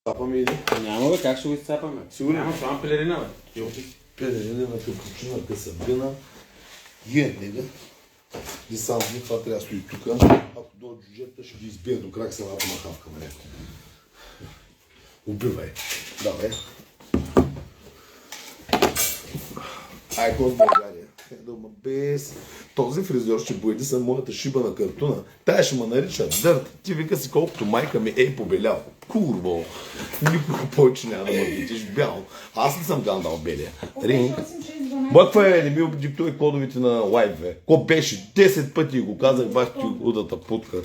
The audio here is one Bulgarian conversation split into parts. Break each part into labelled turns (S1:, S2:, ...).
S1: Цапаме или?
S2: Няма бе, как ще го изцапаме? Сигурно няма слама пелерина, бе.
S1: Пелерина на капучина, късабина. Нега. Десантни, това трябва да стои тук. Ако до джуджета ще ги избие до крак с едната махавка на някой. Убивай. Давай. Айкос България. Дома без... Този фризьор ще поеди съм моята шиба на картуна. Тая ще ме нарича дърт. Ти вика си колкото майка ми побелял. Курво. Никога повече няма да ме видиш бял. Аз ли съм Гандал белия? Ринг. Бъква не ми диктуй кодовите на лайв, бе. Ко беше? 10 пъти го казах, бах ти удата путка.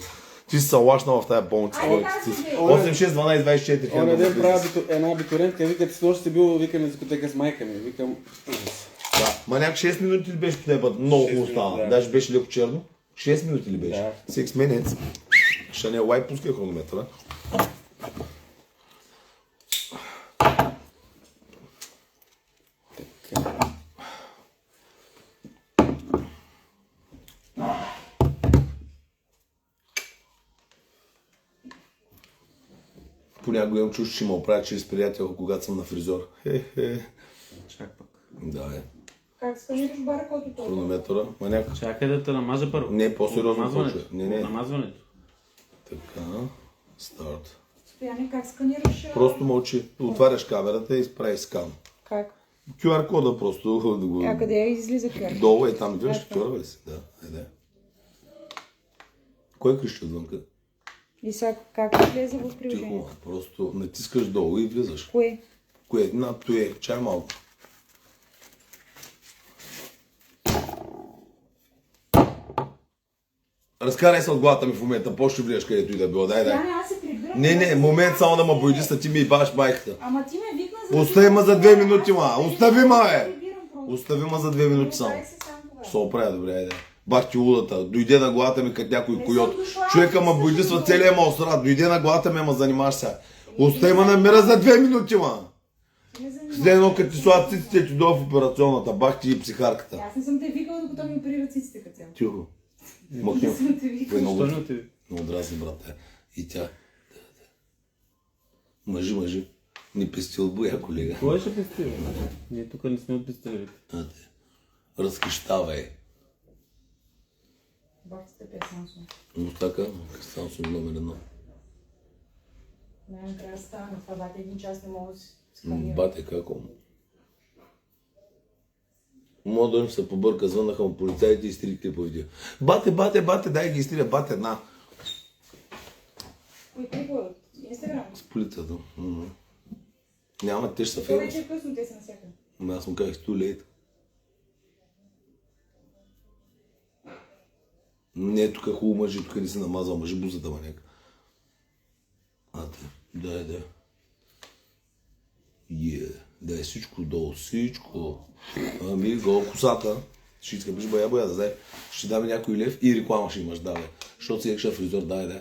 S1: Ти си салашна в тая болница. 8-6-12-24.
S2: Оня ден правя една абитурентка, вика, ти снощи си бил, вика, на дискотека с майка ми. Викам,
S1: да, ма някак 6 минути ли беше по теб? Много хубаво стана. Да. Даже беше леко черно. 6 минути ли беше? Да. 6 minutes. Ще не лай, пускай хронометъра. Понякога имам чуш, че ме оправя чрез приятел, когато съм на фризьор.
S2: чак пък.
S1: Да,
S3: Как сканираш баркода толкова?
S1: Хронометъра, маняк.
S2: Чакай да те намажа първо.
S1: Не, по-сериозно почва. Не.
S2: Намазването.
S1: Така, старт.
S3: Стояне, как сканираш?
S1: Просто мълчи. Отваряш камерата и прави скан.
S3: Как?
S1: QR кода просто да го...
S3: А къде излиза QR?
S1: Долу е там, виж, QR ли си? Да, айде. Кой крещи отвънка?
S3: И сега как влезе в приложението?
S1: Тихо, просто натискаш долу и влизаш.
S3: Кое?
S1: Кое? Над е. Чай малко. Разкарай се от главата ми в момента, по-ще влияш където и да било. Дай.
S3: Аз се прибирам.
S1: Не, момент само да ме бойдиста, ти ми и баш майката.
S3: Ама ти ме викна за...
S1: Остави ма за 2 минути, ма! Остави ма, бе! Остави ма за 2 минути само. Се оправя, добре, айде. Бах ти лудата. Дойде на главата ми като някой койот. Човека ма бойдисва целия ма осрат. Дойде на главата ми, ма занимаваш сега. Остави ма намира за 2 минути, ма! След едно като ти слагат циците, ти дойде в операционната. Бах ти и психарката.
S3: Аз не съм те викала, докато ми оперират циците като цяло.
S1: Тихо.
S3: Не съм те викала.
S1: Много дразни, брат. И тя. Мъжи. Не пести от боя, колега.
S2: Кой ще пести, бе? Ние тук не сме от пестилерите.
S1: Разхищавай.
S3: Бахте те Самсунг.
S1: Но така, Samsung номер 1.
S3: Не, трябва да стане. Това бате един час не мога да си сканирам.
S1: Бате, како? Моят дойм се побърка, звънаха му полицаите и изтри клипове. Бате, дай ги изтрия, бате, на.
S3: Кои клипове от Инстаграм?
S1: С полицията. Няма, те ще са
S3: Това
S1: феймус.
S3: вече е късно, те са насякъде.
S1: Аз му казах, too late. Не, тук е хубаво мъжи, тук не си намазал мъжи бузата, маняк. Дай. Дай всичко долу, всичко. Ами, гол косата. Ще искаш боя, да знае. Ще даме някой лев и реклама ще имаш, да, бе. Защото си екша фризор, дай.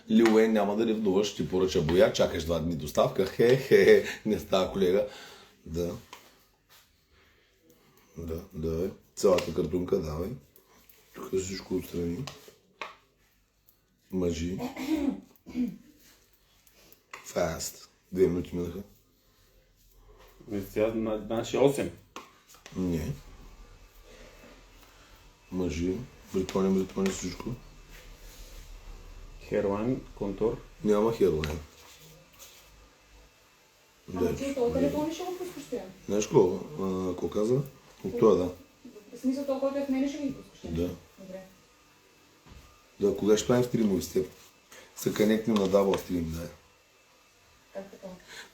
S1: Лил Уейн няма да ревнуваш, ще ти поръча боя, чакаш 2 дни доставка. Не става, колега. Да. Цялата картунка, давай. Тук е всичко отстрани. Мъжи. Фаст. 2 минути минаха.
S2: Сега, значи 8.
S1: Не. Мъжи. Бритони, всичко.
S2: Херлайн, контур.
S1: Няма херлайн.
S3: Ама ти от този телефон ли ще го пускаш тя?
S1: Знаеш какво каза? От това, да.
S3: В смисъл този, който е в мене, ще ги пускаш тя?
S1: Да.
S3: Добре.
S1: Да, кога ще правим стримови с теб? Се канекнем на дабъл стрим, да.
S3: Как така?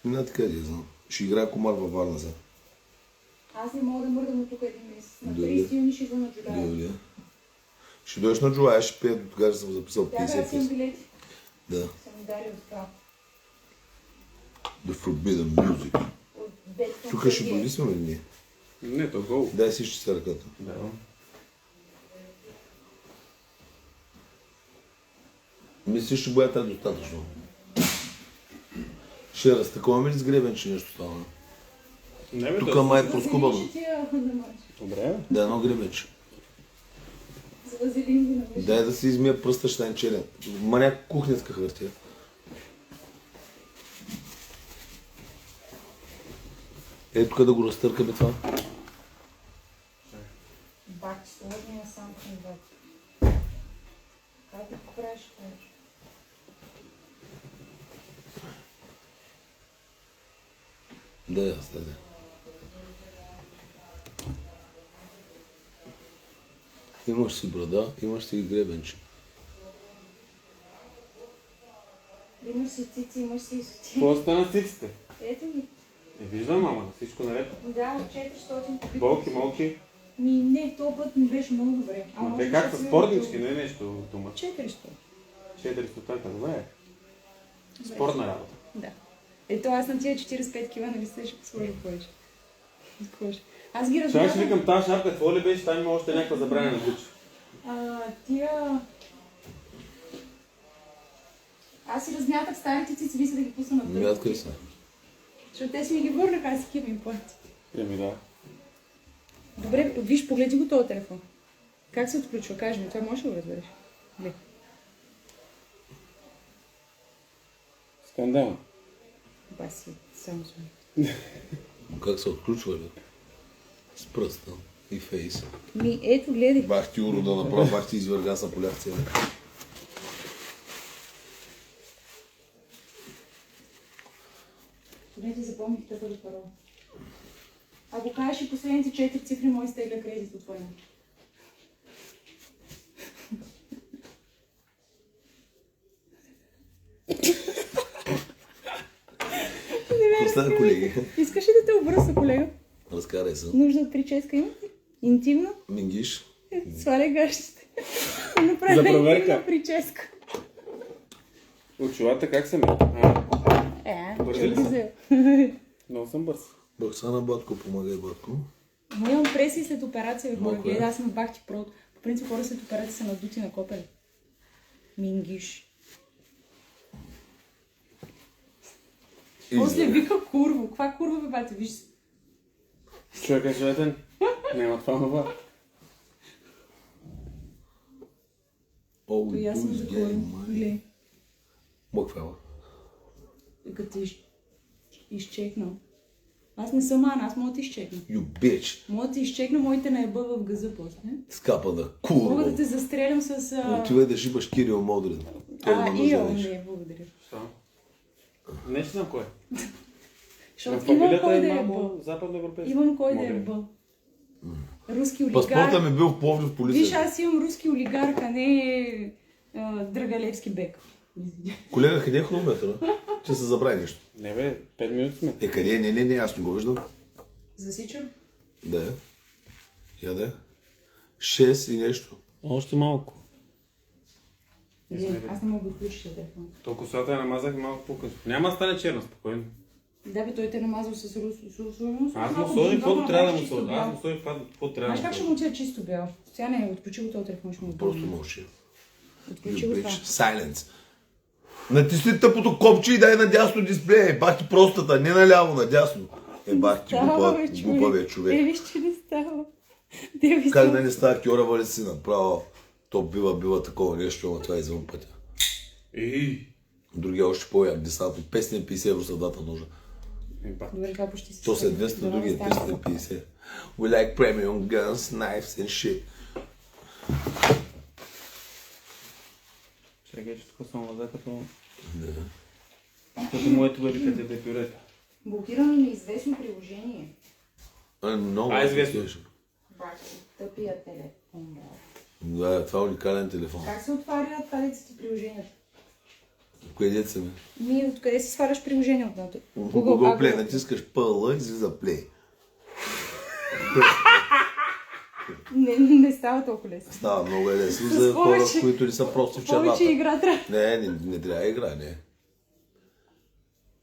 S1: Не така да я знам. Ще играя комар във Варна за.
S3: Аз не мога да мърдам от тук един месец. На
S1: Добре.
S3: 30 юни ще идва на Джулая.
S1: Добре. Ще дойдеш на Джулая, ще пея, до тогава съм записал
S3: Тя трябва
S1: 50
S3: си имам
S1: песни.
S3: билети.
S1: Да.
S3: Са ми дали от това.
S1: The Forbidden Music.
S3: От Бетсон.
S1: Тук ще болисваме ли ние?
S2: Не, то гол.
S1: Дай си ще се ръката.
S2: Да.
S1: Мислиш, ще боята достатъчно. Ще разтаковаме ли с гребен, че нещо стана?
S2: Не, бе,
S1: Тук май е проскубано.
S3: Ще ти я намажа.
S2: Добре.
S1: Да, едно гребенче.
S3: С вазелин ги намажа.
S1: Дай да си измия пръста, ще стане черен. Ма някаква кухненска хартия. Ето тук да го разтъркаме това.
S3: Бак, сложния сам към бак. Как да го правиш?
S1: Да. Имаш си брада, имаш си и гребенче.
S3: Имаш си цици, имаш си и соти.
S2: Какво стана с циците?
S3: Ето ги.
S2: Не виждам, мама. Всичко наред.
S3: Да, от 400 кубика.
S2: Болки, малки.
S3: Не, този път ми беше много добре.
S2: Ама те как са спортнички, не е нещо дума.
S3: 400.
S2: 400, добре. Спортна работа.
S3: Да. Ето аз на тия 45 кила, нали се ще сложа повече. Аз ги
S2: Сега ще
S3: размятам.
S2: викам тази шапка, какво ли беше? Там има още някаква забранена Гучи.
S3: Тия... Аз си размятах старите цици, ви се да ги пусна на път.
S1: Мяткай са.
S3: Защото те си ми ги върнаха, аз си кива им плати.
S2: Еми да.
S3: Добре, виж, погледи го този телефон. Как се отключва? Кажи ми, това можеш да го разбереш? Не.
S2: Скандал.
S3: Баси, само звъни.
S1: Как се отключва, бе? С пръста и фейс.
S3: Ето, гледай.
S1: Бах ти урода направо, бах ти извърга са полях цяло.
S3: Поне ти запомних тъпа до парол. Ако кажеш и последните 4 цифри, мой стегля кредит от твоя.
S1: Остана, колеги.
S3: Искаш ли да те обръса, колега?
S1: Разкарай се.
S3: Нужда от прическа имате? Интимна?
S1: Мингиш.
S3: Сваля гащите. Направя
S2: За проверка.
S3: интимна прическа.
S2: Очилата как са ми?
S3: Ще
S2: Бързи ли
S3: ги
S2: са?
S3: взел.
S2: Много съм бърз.
S1: Баксана, батко, помагай, батко.
S3: Но имам преси след операция, хора.
S1: Малко е.
S3: Гледа, аз съм бахти прод. По принцип, хора след операция са надути на копели. Мингиш. После вика курво. Каква курва, бе, бате? Виж се.
S2: Човек е живетен. Няма това това.
S1: О,
S3: То и аз съм за курво. Гледай.
S1: Мъквела.
S3: Като изчекнал. Аз не съм Ана, аз мога да те изчекна.
S1: You bitch.
S3: Мога да те изчекна, моите не еба в газа после.
S1: Скапана,
S3: Мога да
S1: курво.
S3: те застрелям с...
S1: Отивай да шибаш Кирил Модрин. Той има нужда
S3: Ио,
S1: нещо.
S3: не, благодаря.
S2: Що? Не знам кой.
S3: Защото имам кой да е бъл.
S2: Западноевропейски.
S3: Имам кой да е
S2: Може.
S3: бъл. Руски
S1: Паспорта
S3: олигарх.
S1: ми бил в Пловдив
S3: Виж,
S1: полицията.
S3: аз имам руски олигарх, а не Драгалевски бек.
S1: Колега, къде е хронометъра? Че се забрави нещо.
S2: Не бе, 5 минути сме.
S1: Е, къде? Не, аз не го виждам.
S3: Засичам?
S1: Да е. Я да е. 6 и нещо.
S2: Още малко.
S3: Аз не мога да включиш телефон.
S2: То косата я намазах малко по-късно. Няма да стане черна, спокойно.
S3: Да бе, той те намазал с русно.
S2: Аз му сложих каквото трябва да му сложа. Аз му сложих каквото трябва
S3: Знаеш
S2: да
S3: как
S2: му
S3: ще
S2: сложа.
S3: му тя чисто бял? Сега не, отключи го този телефон, ще му
S1: Просто
S3: бъде.
S1: мълчи.
S3: Отключи
S1: You
S3: го
S1: bitch.
S3: това.
S1: Silence. Натисни тъпото копче и дай надясно дисплея. Бах ти простата, не наляво, надясно. Бах ти глупавия човек.
S3: Виж, че не става. Деви
S1: Как
S3: са.
S1: да не става Кьорава ли си направо? То бива такова нещо, ама това е извън пътя.
S2: Ей!
S1: Другия още по-як десант. 550 евро са двата ножа.
S3: Добре, това почти си.
S1: То са 200, другия 350. We like premium guns, knives and shit.
S2: Чакай, че тук съм въда като... Като моето беби къде да пюрета.
S3: Блокирано неизвестно приложение.
S1: Много
S2: известно.
S3: Бачи, тъпия телефон.
S1: Да, това е уникален телефон.
S3: Как се отварят падеците приложенията?
S1: Кое деца ми?
S3: Откъде си сваляш приложение отнато?
S1: Google Play, натискаш PL, излиза Play.
S3: Не става толкова лесно.
S1: Става много е лесно
S3: С
S1: за хора,
S3: повече-
S1: които не са просто в
S3: Повече
S1: черната.
S3: игра трябва.
S1: Не трябва игра, не.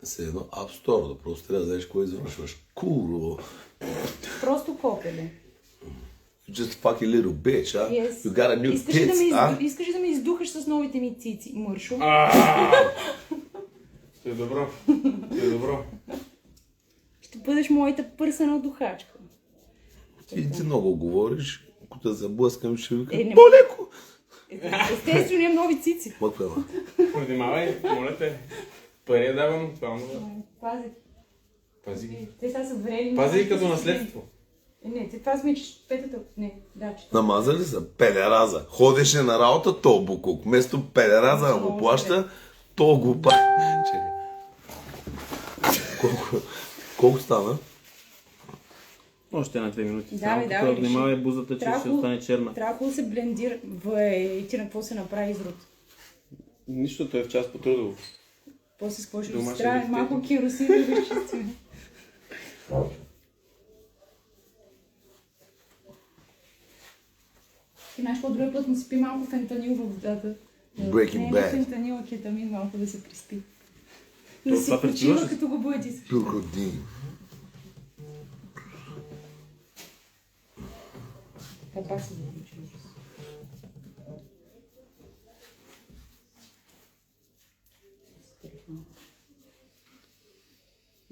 S1: Все едно App Store, да просто трябва да знаеш кой извършваш. Курво.
S3: Просто копеле.
S1: You just fucking little bitch, huh?
S3: Yes.
S1: You got a new tits,
S3: Искаш ли да ме издухаш с новите ми цици, Мършо?
S2: Ще е добро. Ще е добро.
S3: Ще бъдеш моята пърсана духачка.
S1: Ти много говориш, ако те заблъскам, ще викам
S3: не-
S1: по-леко.
S3: Естествено, имам нови цици.
S1: Мъквела.
S2: Внимавай, моля те. Пари давам, това.
S3: Пази.
S2: Пази ги.
S3: Те сега са вредни.
S2: Пази ги като наследство.
S3: Не, това сме петата. Не, да, че.
S1: Намазали са педераза. Ходеше на работа, то букук. Вместо педераза да му плаща, то го па. Чекай. Колко стана?
S2: Още на 2 минути.
S3: Давай,
S2: Само
S3: давай,
S2: тук внимавай бузата, че
S3: Трябва
S2: ще остане черна.
S3: Трябва да се блендира. И ти на какво се направи изрод?
S2: Нищо, той е в част по трудово.
S3: После с какво ще
S2: Дома ще
S3: трябва
S2: лифтите.
S3: малко керосин да го изчистваме. Ти знаеш, по-други път му спи малко фентанил в водата.
S1: Breaking
S3: Не,
S1: Bad.
S3: фентанил, а кетамин малко да се приспи.
S2: То
S3: Да си
S2: това
S3: почива,
S2: предпиваш ли?
S3: като го бъди.
S1: Пилкодин.
S3: Това пак се получи.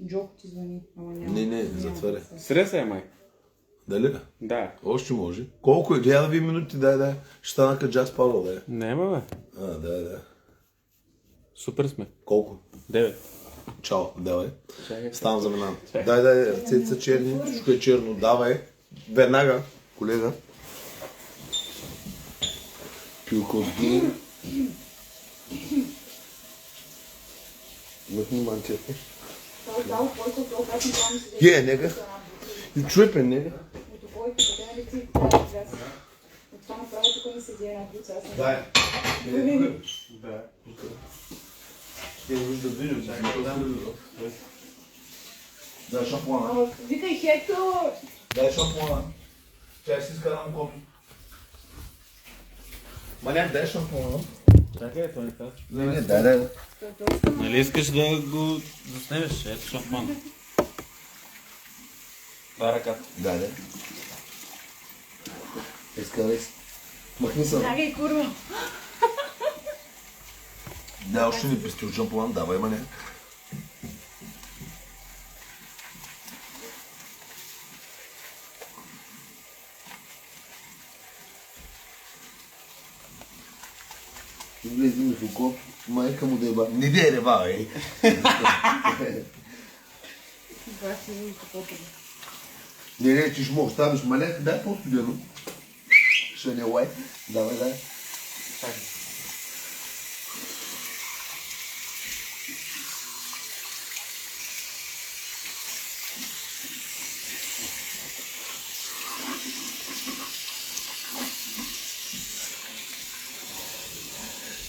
S3: Джоко ти звъни, ама няма.
S1: Не, затваря.
S2: Стреса е, май.
S1: Дали?
S2: Да.
S1: Още може. Колко е? Гледа да ви минути, дай. Ще стана като Джак Спарол, да.
S2: Нема, бе.
S1: Да.
S2: Супер сме.
S1: Колко?
S2: 9.
S1: Чао, давай.
S2: Чакай.
S1: Ставам за мене.
S2: Чакай.
S1: Дай, ръцете са черни, всичко е черно, давай. Веднага, колега. Пилкодин. Мътни манчета. Yeah, nigga. You tripping, nigga.
S3: Това направи тук ми седи една куца.
S1: Дай.
S2: Да.
S1: Ще вижда видео, дай шампуана.
S3: Викай Хектор!
S1: Дай шампуана. Чай си изкарам кофе. Маняк, дай шампуана.
S2: Чакай, той не казва.
S1: Не, дай.
S2: Нали искаш да го заснемеш? Ето шампан. Дай ръката.
S1: Дай. Изкарай си. Махни се.
S3: Чакай, курва!
S1: Дай още ни писти шампуан, давай, маняк. Влезе ми в око, майка му да еба. Не дей рева, ей! Не, че ще мога, ставиш маленка, дай по-студено. Ще не лай. Давай.
S2: Чакай.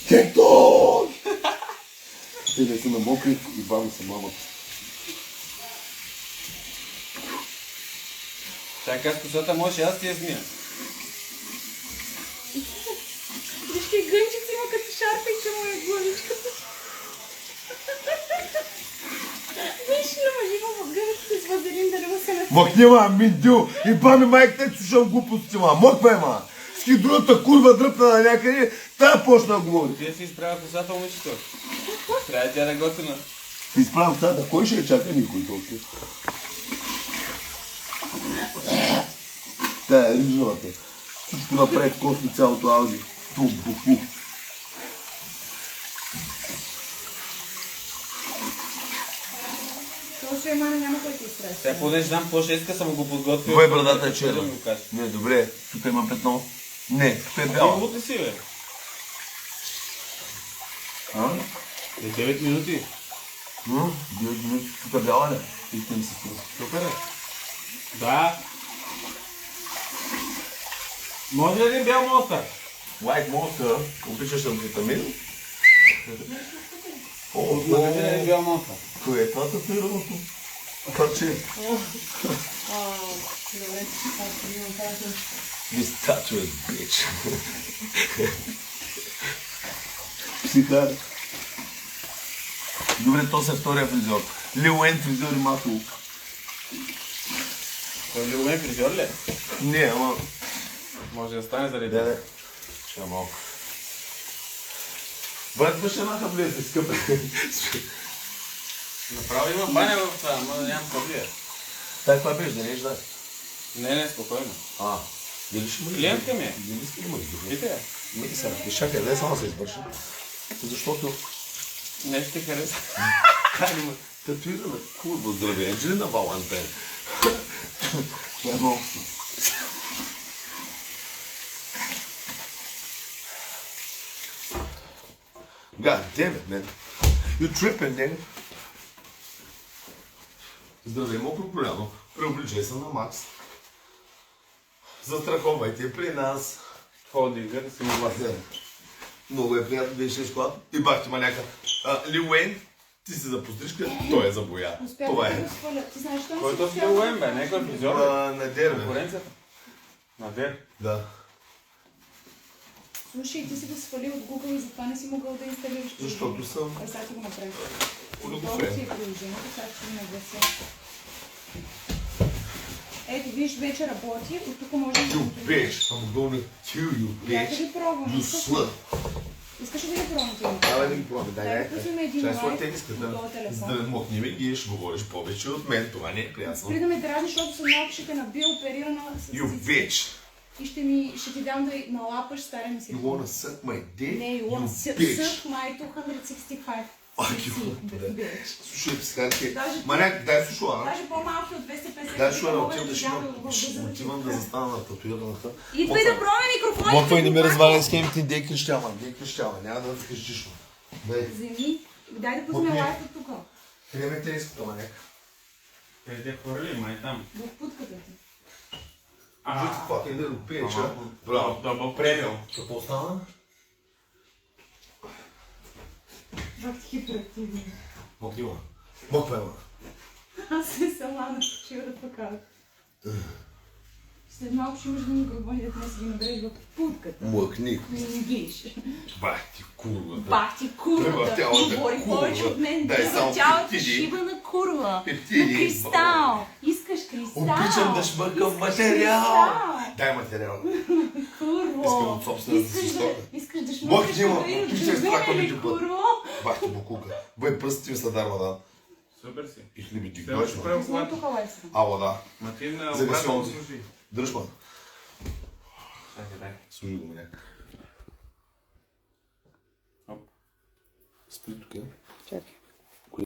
S1: Хектор! Те да са на мокри и бавно са мамата.
S2: Чакай, с косата можеш и аз ти я смия.
S3: Виж какви гънчици има като шарпейче моя главичката. Виж, има гънчици с вазелин да не му се на...
S1: Махни, ма, миндю! И бами майката, слушам глупости, ма! Моквай, ма! Ски другата курва дръпна на някъде, тая почна да говори.
S2: Ти си изправя косата, момичето. Трябва да тя да е готина.
S1: Ти изправям цата, кой ще я чака никой толкова? Тая е рижавата. Всичко напред косли цялото ауди. Буху.
S3: Това ще е мана, няма кой ти изтраща.
S2: Сега понеже знам какво ще иска, съм го подготвил.
S1: Твоя брадата е
S2: Да
S1: черна.
S2: ми го кажеш.
S1: Не, добре. Тук има петно. Не, тук е
S2: Ти
S1: бяла.
S2: лут ли си, бе?
S1: А?
S2: За 9 минути.
S1: 9 минути. Тук е бяла ли? Искам се това.
S2: Супер е. Да. Може ли един бял монстър?
S1: White Monster. Обичаш амфетамин?
S2: От магазина един бял монстър.
S1: Кое е това татуираното? Парче.
S3: Добре, това ще имам каза.
S1: This tattoo is bitch. Психар. Добре, то се втория фризьор. Лил Уейн фризьор и масово.
S2: Той ли умен фризьор ли?
S1: Не, ама...
S2: Може да стане заради.
S1: Да. Ще малко. Брат, беше една влезе, скъпа.
S2: Направо има баня в това, ама нямам каблия.
S1: Тай, това беше, да не еш, да.
S2: Не, спокойно.
S1: Дали ще му
S2: Клиентка ми е.
S1: Дали иска да му избира?
S2: Пите я.
S1: Не, сега, чакай, дай само се извърши. Защото...
S2: Нещо ти хареса. Как
S1: Татуирана курва, здравей, Анджелина Валентайн. Това е много. God damn it, man. You're tripping, man. Здравей, мокро поляно. Преобличай се на Макс. Застраховайте при нас.
S2: Холдинга да си му влазе.
S1: Много е приятно да идеш колата. И бах ти маняка. Лил Уейн, ти си за пострижка, той е за боя. Това е.
S3: Ти знаеш, що
S2: Кой е този Лил Уейн, бе? Некой фризьор, бе?
S1: На Дер, бе.
S2: Конкуренцията? На Дер.
S1: Да.
S3: Слушай, ти си го свали от Google и затова не си могъл да инсталираш.
S1: Защото съм...
S3: Сега ти го направих.
S1: Удобофен.
S3: Това си е приложението, сега ще го наглася. Ето, виж, вече работи, от тук може да...
S1: You bitch, I'm gonna kill you,
S3: Я да
S1: bitch.
S3: ги пробвам.
S1: You slut.
S3: Искаш ли да ги пробвам ти?
S1: Давай да ги пробваме,
S3: Дай
S1: дай,
S3: да пуснем един
S1: Чай
S3: лайв
S1: сла тениска,
S3: на този телефон.
S1: за да мокнем и ще говориш повече от мен, това не е приятно.
S3: Спри да ме дразни, защото съм малко ще те набия оперирана с
S1: You
S3: цици.
S1: bitch.
S3: И ще ти дам да налапаш стария ми си.
S1: You wanna suck my dick?
S3: Не, you wanna
S1: bitch.
S3: suck my 265.
S1: Fuck you.
S3: Bitch.
S1: Слушай, психарки.
S3: Даже-
S1: Маняк, дай слушала.
S3: Даже по-малки от 250.
S1: Дай слушала,
S3: мога
S1: отивам да
S3: ти
S1: ще
S3: дам в
S1: отивам да застана на татуираната.
S3: Идвай да пробваме микрофоните.
S1: Моква и не ми разваляй схемите, дей крещява, няма да крещиш. Дай.
S3: Вземи. Дай да пуснем
S1: Мокни.
S3: лайф от тук.
S1: Къде ме тениската, маняк?
S2: Те те хвърли, май там.
S3: В путката ти.
S1: Just fucking little bitch, а? Браво.
S2: Дълбок предел.
S1: Какво остана?
S3: Бах ти хиперактивни.
S1: Мокнила. Моква ема.
S3: Аз се сама научила да покажа. След малко ще имаш да микрофони, да не си ги набереш в путката.
S1: Мъкни.
S3: Не гиш.
S1: Бах ти курва.
S3: Бах ти курвата.
S1: Превъртялата
S3: Говори
S1: курва.
S3: повече от мен.
S1: Дай само
S3: Превъртялата
S1: пептиди.
S3: шибана курва.
S1: Пептиди.
S3: На кристал. Искаш кристал.
S1: Обичам да шмъкам
S3: Искаш
S1: материал.
S3: кристал.
S1: Дай материал.
S3: Курво.
S1: Искам от собствената си
S3: Искаш да-
S1: стока.
S3: Искаш да
S1: Мах
S3: шмъкаш
S1: ти има.
S3: материал.
S1: Пичай с трака
S3: Разуме
S1: ми
S3: ли,
S1: ти бъд.
S3: курво?
S1: Бах ти букука. Бъй пръстите ми са дарма, да.
S2: Супер си.
S1: И хлеби ти
S2: Те
S1: гаш,
S2: ще
S1: ма.
S2: правим
S3: Знам
S2: когато.
S3: тук лайф.
S1: Ала, да.
S2: Ма ти на
S1: Зависи
S2: обратно
S1: от-
S2: служи.
S1: Дръж ма.
S2: Чакай, дай.
S1: Служи го, маняк.